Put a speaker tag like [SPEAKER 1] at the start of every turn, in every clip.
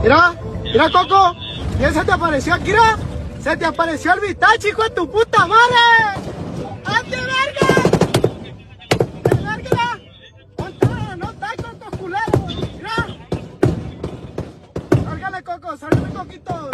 [SPEAKER 1] Mira, mira, Coco. ¿Quién se te apareció aquí, mira? Se te apareció el Vitachi, hijo de tu puta madre. ¡Ande, verga! ¡Ande, verga! No está, Coco, culero. Mira. Sálgale, Coco, sálgale, Coquito.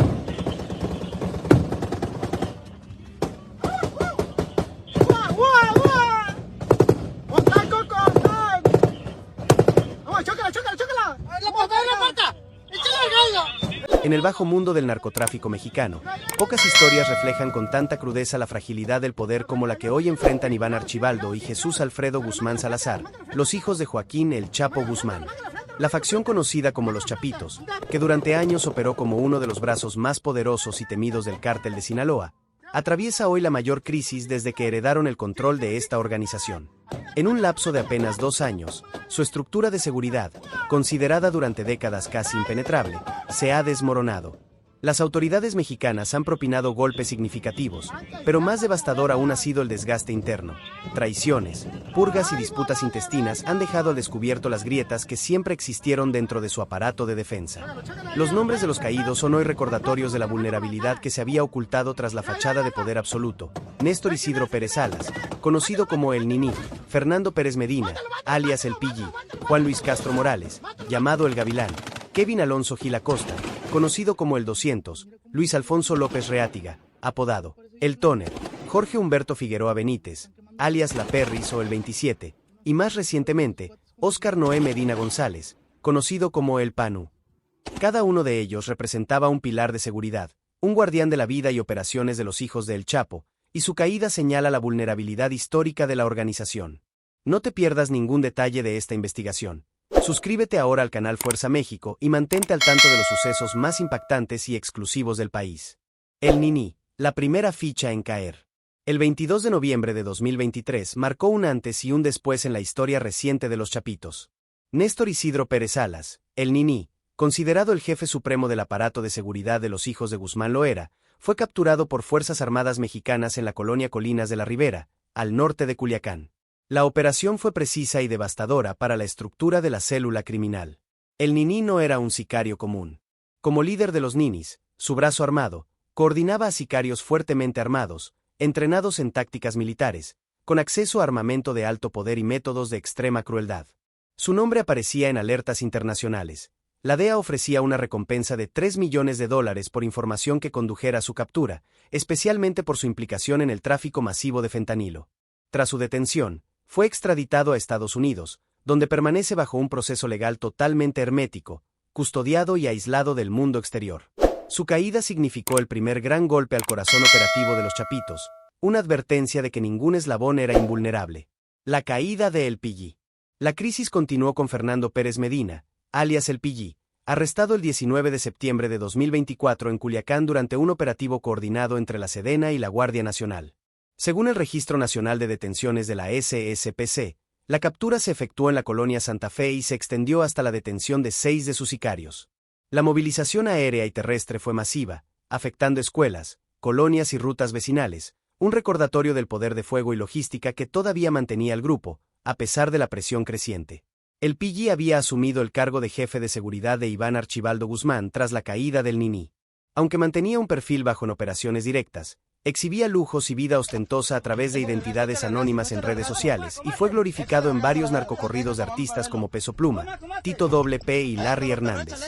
[SPEAKER 2] En el bajo mundo del narcotráfico mexicano, pocas historias reflejan con tanta crudeza la fragilidad del poder como la que hoy enfrentan Iván Archibaldo y Jesús Alfredo Guzmán Salazar, los hijos de Joaquín El Chapo Guzmán. La facción conocida como los Chapitos, que durante años operó como uno de los brazos más poderosos y temidos del cártel de Sinaloa, atraviesa hoy la mayor crisis desde que heredaron el control de esta organización. En un lapso de apenas 2 años, su estructura de seguridad, considerada durante décadas casi impenetrable, se ha desmoronado. Las autoridades mexicanas han propinado golpes significativos, pero más devastador aún ha sido el desgaste interno. Traiciones, purgas y disputas intestinas han dejado al descubierto las grietas que siempre existieron dentro de su aparato de defensa. Los nombres de los caídos son hoy recordatorios de la vulnerabilidad que se había ocultado tras la fachada de poder absoluto. Néstor Isidro Pérez Salas, conocido como El Niní; Fernando Pérez Medina, alias El Pilli; Juan Luis Castro Morales, llamado El Gavilán; Kevin Alonso Gil Acosta, conocido como El 200, Luis Alfonso López Reátiga, apodado El Toner; Jorge Humberto Figueroa Benítez, alias La Perris o El 27, y más recientemente, Óscar Noé Medina González, conocido como El Panu. Cada uno de ellos representaba un pilar de seguridad, un guardián de la vida y operaciones de los hijos de El Chapo, y su caída señala la vulnerabilidad histórica de la organización. No te pierdas ningún detalle de esta investigación. Suscríbete ahora al canal Fuerza México y mantente al tanto de los sucesos más impactantes y exclusivos del país. El Niní, la primera ficha en caer. El 22 de noviembre de 2023 marcó un antes y un después en la historia reciente de los Chapitos. Néstor Isidro Pérez Salas, El Niní, considerado el jefe supremo del aparato de seguridad de los hijos de Guzmán Loera, fue capturado por Fuerzas Armadas mexicanas en la colonia Colinas de la Ribera, al norte de Culiacán. La operación fue precisa y devastadora para la estructura de la célula criminal. El Niní no era un sicario común. Como líder de los Ninis, su brazo armado, coordinaba a sicarios fuertemente armados, entrenados en tácticas militares, con acceso a armamento de alto poder y métodos de extrema crueldad. Su nombre aparecía en alertas internacionales. La DEA ofrecía una recompensa de $3 millones por información que condujera a su captura, especialmente por su implicación en el tráfico masivo de fentanilo. Tras su detención, fue extraditado a Estados Unidos, donde permanece bajo un proceso legal totalmente hermético, custodiado y aislado del mundo exterior. Su caída significó el primer gran golpe al corazón operativo de los Chapitos, una advertencia de que ningún eslabón era invulnerable. La caída de El Pilli. La crisis continuó con Fernando Pérez Medina, alias El Pilli, arrestado el 19 de septiembre de 2024 en Culiacán durante un operativo coordinado entre la Sedena y la Guardia Nacional. Según el Registro Nacional de Detenciones de la SSPC, la captura se efectuó en la colonia Santa Fe y se extendió hasta la detención de 6 de sus sicarios. La movilización aérea y terrestre fue masiva, afectando escuelas, colonias y rutas vecinales, un recordatorio del poder de fuego y logística que todavía mantenía el grupo, a pesar de la presión creciente. El Pilli había asumido el cargo de jefe de seguridad de Iván Archibaldo Guzmán tras la caída del Niní. Aunque mantenía un perfil bajo en operaciones directas, exhibía lujos y vida ostentosa a través de identidades anónimas en redes sociales y fue glorificado en varios narcocorridos de artistas como Peso Pluma, Tito P y Larry Hernández.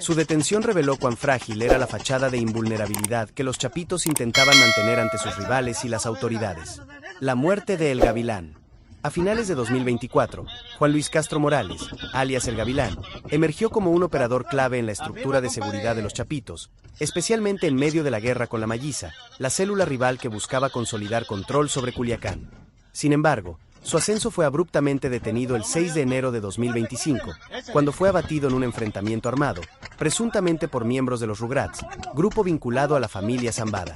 [SPEAKER 2] Su detención reveló cuán frágil era la fachada de invulnerabilidad que los Chapitos intentaban mantener ante sus rivales y las autoridades. La muerte de El Gavilán. A finales de 2024, Juan Luis Castro Morales, alias El Gavilán, emergió como un operador clave en la estructura de seguridad de los Chapitos, especialmente en medio de la guerra con la Malliza, la célula rival que buscaba consolidar control sobre Culiacán. Sin embargo, su ascenso fue abruptamente detenido el 6 de enero de 2025, cuando fue abatido en un enfrentamiento armado, presuntamente por miembros de los Rugrats, grupo vinculado a la familia Zambada.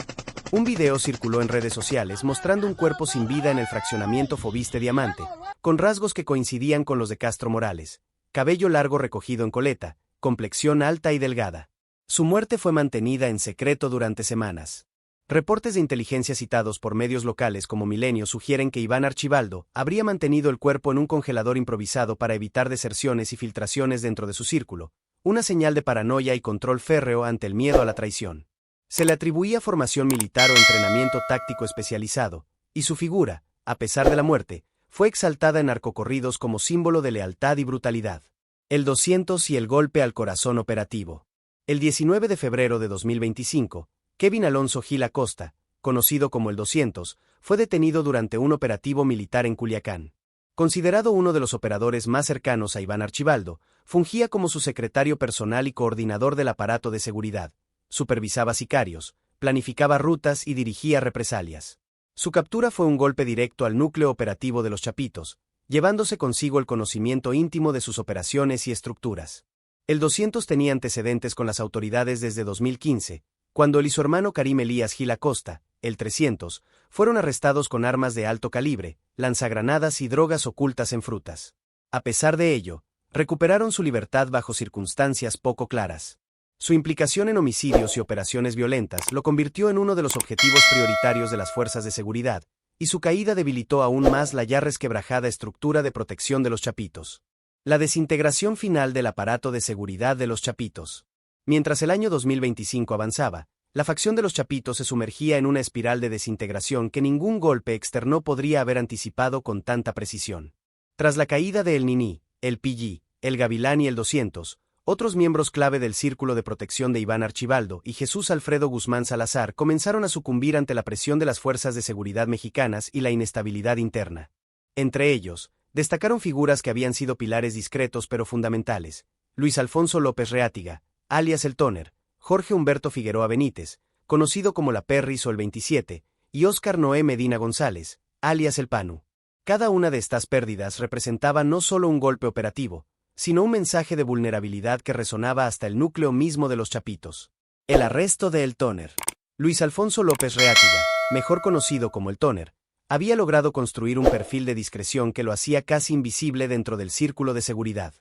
[SPEAKER 2] Un video circuló en redes sociales mostrando un cuerpo sin vida en el fraccionamiento Fobiste Diamante, con rasgos que coincidían con los de Castro Morales, cabello largo recogido en coleta, complexión alta y delgada. Su muerte fue mantenida en secreto durante semanas. Reportes de inteligencia citados por medios locales como Milenio sugieren que Iván Archibaldo habría mantenido el cuerpo en un congelador improvisado para evitar deserciones y filtraciones dentro de su círculo, una señal de paranoia y control férreo ante el miedo a la traición. Se le atribuía formación militar o entrenamiento táctico especializado, y su figura, a pesar de la muerte, fue exaltada en narcocorridos como símbolo de lealtad y brutalidad. El 200 y el golpe al corazón operativo. El 19 de febrero de 2025, Kevin Alonso Gil Acosta, conocido como el 200, fue detenido durante un operativo militar en Culiacán. Considerado uno de los operadores más cercanos a Iván Archibaldo, fungía como su secretario personal y coordinador del aparato de seguridad, supervisaba sicarios, planificaba rutas y dirigía represalias. Su captura fue un golpe directo al núcleo operativo de los Chapitos, llevándose consigo el conocimiento íntimo de sus operaciones y estructuras. El 200 tenía antecedentes con las autoridades desde 2015, cuando él y su hermano Karim Elías Gil Acosta, el 300, fueron arrestados con armas de alto calibre, lanzagranadas y drogas ocultas en frutas. A pesar de ello, recuperaron su libertad bajo circunstancias poco claras. Su implicación en homicidios y operaciones violentas lo convirtió en uno de los objetivos prioritarios de las fuerzas de seguridad, y su caída debilitó aún más la ya resquebrajada estructura de protección de los Chapitos. La desintegración final del aparato de seguridad de los Chapitos. Mientras el año 2025 avanzaba, la facción de los Chapitos se sumergía en una espiral de desintegración que ningún golpe externo podría haber anticipado con tanta precisión. Tras la caída de El Niní, el Pillí, el Gavilán y el 200, otros miembros clave del círculo de protección de Iván Archibaldo y Jesús Alfredo Guzmán Salazar comenzaron a sucumbir ante la presión de las fuerzas de seguridad mexicanas y la inestabilidad interna. Entre ellos, destacaron figuras que habían sido pilares discretos pero fundamentales: Luis Alfonso López Reátiga, alias El Tóner, Jorge Humberto Figueroa Benítez, conocido como La Perris o el 27, y Óscar Noé Medina González, alias El Panu. Cada una de estas pérdidas representaba no solo un golpe operativo, sino un mensaje de vulnerabilidad que resonaba hasta el núcleo mismo de los Chapitos. El arresto de El Tóner. Luis Alfonso López Reátiga, mejor conocido como El Tóner, había logrado construir un perfil de discreción que lo hacía casi invisible dentro del círculo de seguridad.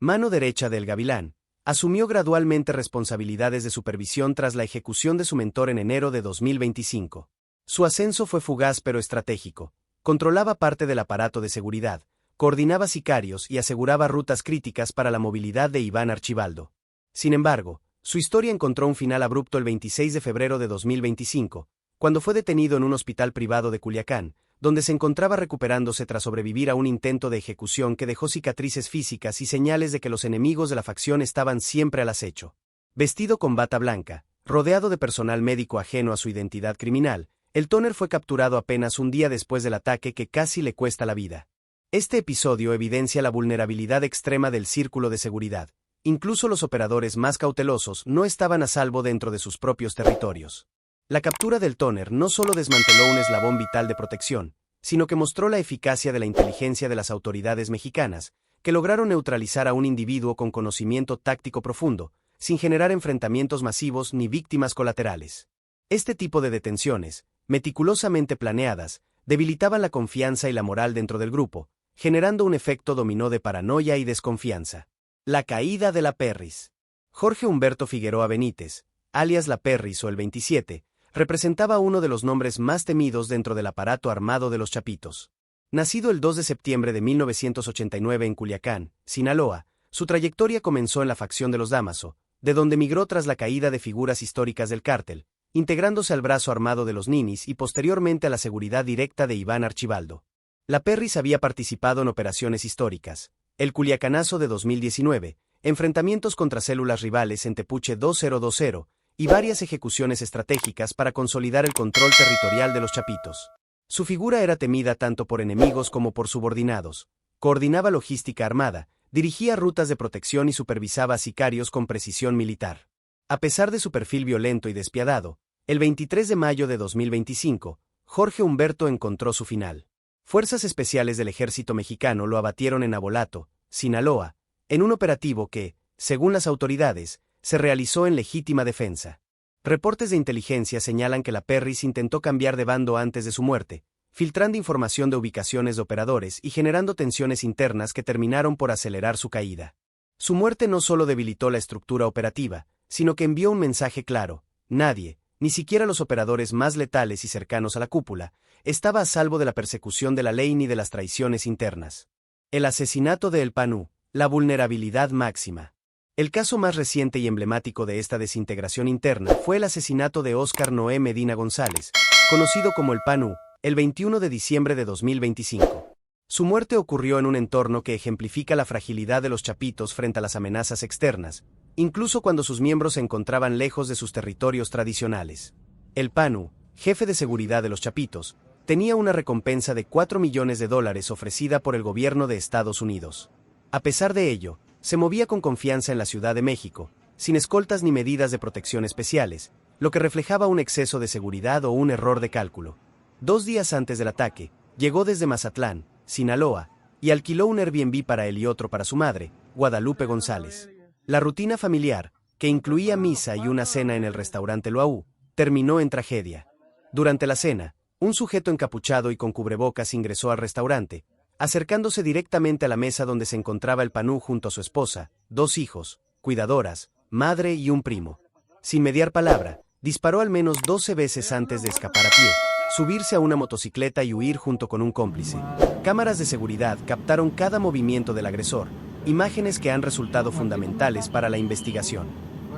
[SPEAKER 2] Mano derecha del Gavilán, asumió gradualmente responsabilidades de supervisión tras la ejecución de su mentor en enero de 2025. Su ascenso fue fugaz pero estratégico. Controlaba parte del aparato de seguridad, coordinaba sicarios y aseguraba rutas críticas para la movilidad de Iván Archibaldo. Sin embargo, su historia encontró un final abrupto el 26 de febrero de 2025, cuando fue detenido en un hospital privado de Culiacán, donde se encontraba recuperándose tras sobrevivir a un intento de ejecución que dejó cicatrices físicas y señales de que los enemigos de la facción estaban siempre al acecho. Vestido con bata blanca, rodeado de personal médico ajeno a su identidad criminal, El Tóner fue capturado apenas un día después del ataque que casi le cuesta la vida. Este episodio evidencia la vulnerabilidad extrema del círculo de seguridad. Incluso los operadores más cautelosos no estaban a salvo dentro de sus propios territorios. La captura del Tóner no solo desmanteló un eslabón vital de protección, sino que mostró la eficacia de la inteligencia de las autoridades mexicanas, que lograron neutralizar a un individuo con conocimiento táctico profundo, sin generar enfrentamientos masivos ni víctimas colaterales. Este tipo de detenciones, meticulosamente planeadas, debilitaban la confianza y la moral dentro del grupo, generando un efecto dominó de paranoia y desconfianza. La caída de La Perris. Jorge Humberto Figueroa Benítez, alias La Perris o el 27, representaba uno de los nombres más temidos dentro del aparato armado de los Chapitos. Nacido el 2 de septiembre de 1989 en Culiacán, Sinaloa, su trayectoria comenzó en la facción de los Dámaso, de donde migró tras la caída de figuras históricas del cártel, integrándose al brazo armado de los Ninis y posteriormente a la seguridad directa de Iván Archibaldo. La Perris había participado en operaciones históricas, el Culiacanazo de 2019, enfrentamientos contra células rivales en Tepuche 2020 y varias ejecuciones estratégicas para consolidar el control territorial de los Chapitos. Su figura era temida tanto por enemigos como por subordinados. Coordinaba logística armada, dirigía rutas de protección y supervisaba a sicarios con precisión militar. A pesar de su perfil violento y despiadado, el 23 de mayo de 2025, Jorge Humberto encontró su final. Fuerzas especiales del ejército mexicano lo abatieron en Abolato, Sinaloa, en un operativo que, según las autoridades, se realizó en legítima defensa. Reportes de inteligencia señalan que La Perris intentó cambiar de bando antes de su muerte, filtrando información de ubicaciones de operadores y generando tensiones internas que terminaron por acelerar su caída. Su muerte no solo debilitó la estructura operativa, sino que envió un mensaje claro: nadie, ni siquiera los operadores más letales y cercanos a la cúpula, estaba a salvo de la persecución de la ley ni de las traiciones internas. El asesinato de El Panu, la vulnerabilidad máxima. El caso más reciente y emblemático de esta desintegración interna fue el asesinato de Óscar Noé Medina González, conocido como el PANU, el 21 de diciembre de 2025. Su muerte ocurrió en un entorno que ejemplifica la fragilidad de los chapitos frente a las amenazas externas, incluso cuando sus miembros se encontraban lejos de sus territorios tradicionales. El PANU, jefe de seguridad de los chapitos, tenía una recompensa de $4 millones ofrecida por el gobierno de Estados Unidos. A pesar de ello, se movía con confianza en la Ciudad de México, sin escoltas ni medidas de protección especiales, lo que reflejaba un exceso de seguridad o un error de cálculo. 2 días antes del ataque, llegó desde Mazatlán, Sinaloa, y alquiló un Airbnb para él y otro para su madre, Guadalupe González. La rutina familiar, que incluía misa y una cena en el restaurante Loaú, terminó en tragedia. Durante la cena, un sujeto encapuchado y con cubrebocas ingresó al restaurante, acercándose directamente a la mesa donde se encontraba el PANU junto a su esposa, 2 hijos, cuidadoras, madre y un primo. Sin mediar palabra, disparó al menos 12 veces antes de escapar a pie, subirse a una motocicleta y huir junto con un cómplice. Cámaras de seguridad captaron cada movimiento del agresor, imágenes que han resultado fundamentales para la investigación.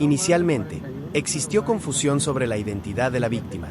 [SPEAKER 2] Inicialmente, existió confusión sobre la identidad de la víctima.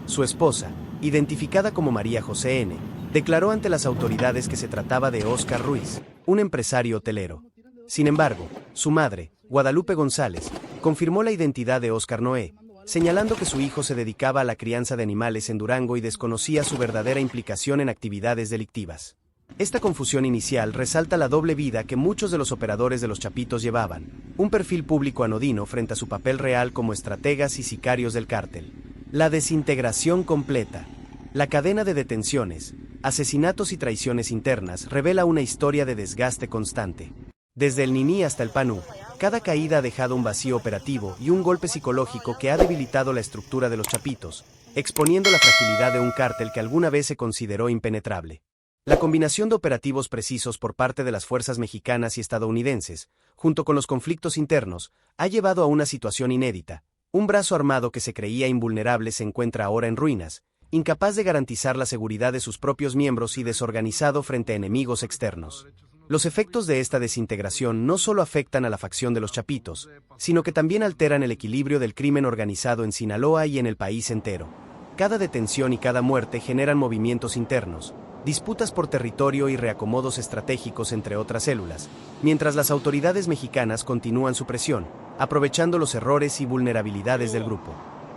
[SPEAKER 2] Su esposa, identificada como María José N., declaró ante las autoridades que se trataba de Óscar Ruiz, un empresario hotelero. Sin embargo, su madre, Guadalupe González, confirmó la identidad de Óscar Noé, señalando que su hijo se dedicaba a la crianza de animales en Durango y desconocía su verdadera implicación en actividades delictivas. Esta confusión inicial resalta la doble vida que muchos de los operadores de los chapitos llevaban, un perfil público anodino frente a su papel real como estrategas y sicarios del cártel. La desintegración completa. La cadena de detenciones, asesinatos y traiciones internas revela una historia de desgaste constante. Desde el Niní hasta el PANU, cada caída ha dejado un vacío operativo y un golpe psicológico que ha debilitado la estructura de los chapitos, exponiendo la fragilidad de un cártel que alguna vez se consideró impenetrable. La combinación de operativos precisos por parte de las fuerzas mexicanas y estadounidenses, junto con los conflictos internos, ha llevado a una situación inédita. Un brazo armado que se creía invulnerable se encuentra ahora en ruinas, incapaz de garantizar la seguridad de sus propios miembros y desorganizado frente a enemigos externos. Los efectos de esta desintegración no solo afectan a la facción de los chapitos, sino que también alteran el equilibrio del crimen organizado en Sinaloa y en el país entero. Cada detención y cada muerte generan movimientos internos, disputas por territorio y reacomodos estratégicos entre otras células, mientras las autoridades mexicanas continúan su presión, aprovechando los errores y vulnerabilidades del grupo.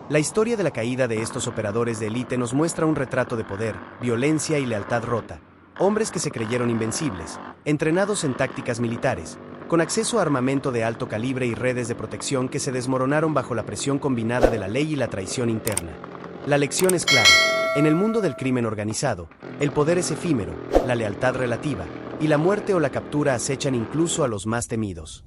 [SPEAKER 2] La historia de la caída de estos operadores de élite nos muestra un retrato de poder, violencia y lealtad rota. Hombres que se creyeron invencibles, entrenados en tácticas militares, con acceso a armamento de alto calibre y redes de protección que se desmoronaron bajo la presión combinada de la ley y la traición interna. La lección es clara. En el mundo del crimen organizado, el poder es efímero, la lealtad relativa, y la muerte o la captura acechan incluso a los más temidos.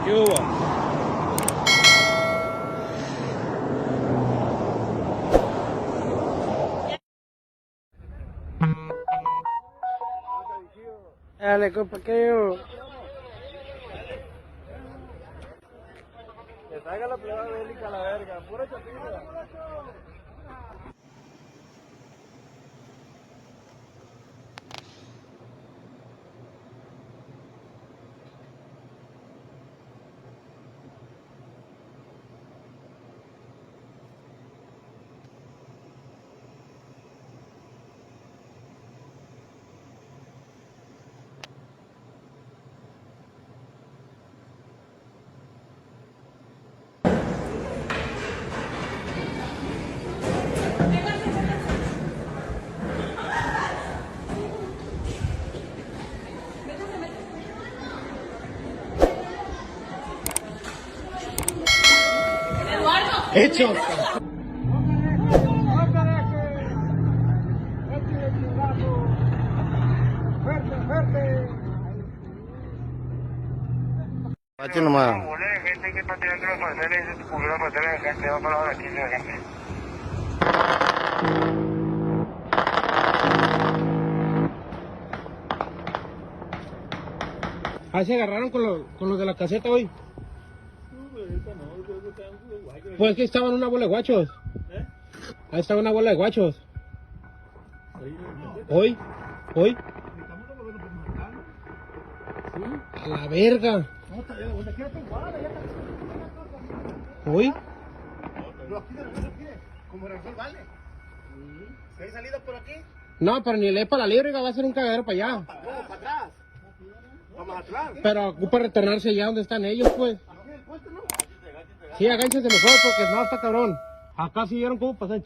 [SPEAKER 3] ¿Qué hubo? Dale, compa, ¿qué hubo? Que salga la prueba bélica a la verga, pura chapita.
[SPEAKER 1] Hecho.
[SPEAKER 4] Guacho nomás.
[SPEAKER 3] Gente que está tirando los parceles, se cubrió los parceles de gente, va para la de gente.
[SPEAKER 1] Ah, se agarraron con los de la caseta hoy. Pues es que estaban una bola de guachos. Ahí estaba una bola de guachos. Hoy. A la verga. Hoy.
[SPEAKER 4] Como Rafael Vale. ¿Se ha salido por aquí?
[SPEAKER 1] No, pero ni le para la libre, va a ser un cagadero para allá.
[SPEAKER 4] No, para atrás. Vamos atrás.
[SPEAKER 1] Pero ocupa retornarse allá donde están ellos, pues. Sí, agánchese mejor porque no, está cabrón. Acá sí vieron cómo pasar.